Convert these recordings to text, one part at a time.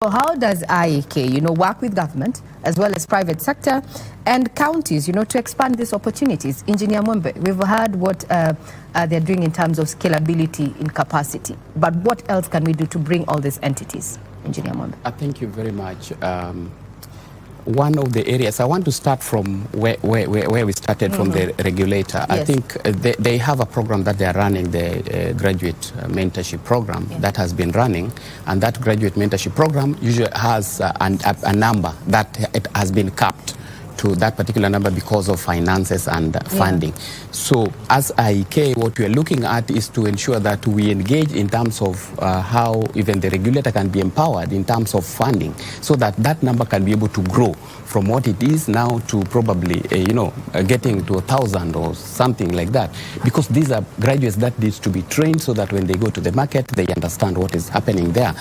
So how does IEK, work with government as well as private sector and counties, to expand these opportunities? Engineer Mwembe, we've heard what they're doing in terms of scalability in capacity, but what else can we do to bring all these entities? Engineer Mwembe. Thank you very much. One of the areas, I want to start from where we started from the regulator. Yes. I think they have a program that they are running, the graduate mentorship program that has been running, and that graduate mentorship program usually has a number that it has been capped to that particular number because of finances and funding. So as IEK, what we are looking at is to ensure that we engage in terms of how even the regulator can be empowered in terms of funding, so that that number can be able to grow from what it is now to probably, getting to 1,000 or something like that. Because these are graduates that needs to be trained so that when they go to the market, they understand what is happening there.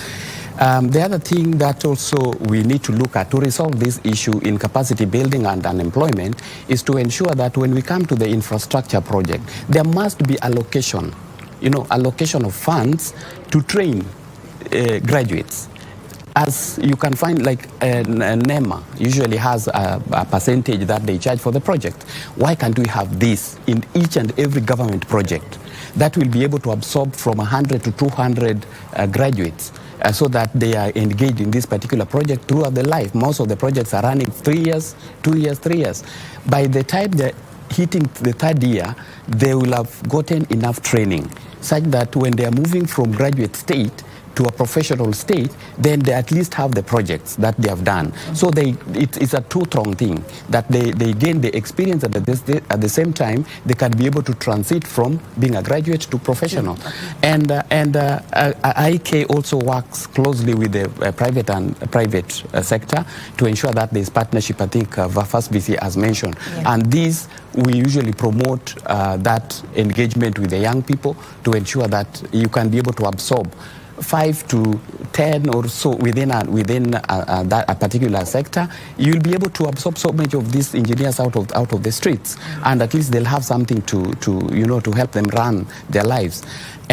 The other thing that also we need to look at to resolve this issue in capacity building and unemployment is to ensure that when we come to the infrastructure project, there must be allocation, allocation of funds to train graduates. As you can find, like NEMA usually has a percentage that they charge for the project. Why can't we have this in each and every government project that will be able to absorb from 100 to 200 graduates? So that they are engaged in this particular project throughout their life. Most of the projects are running 3 years, 2 years, 3 years. By the time they're hitting the third year, they will have gotten enough training such that when they are moving from graduate state to a professional state, then they at least have the projects that they have done. So it's a two-pronged thing, that they gain the experience at the same time, they can be able to transit from being a graduate to professional. And IK also works closely with the private sector to ensure that there's partnership. I think First BC has mentioned. And these, we usually promote that engagement with the young people to ensure that you can be able to absorb 5 to 10 or so within a particular sector. You'll be able to absorb so much of these engineers out of the streets, and at least they'll have something to help them run their lives.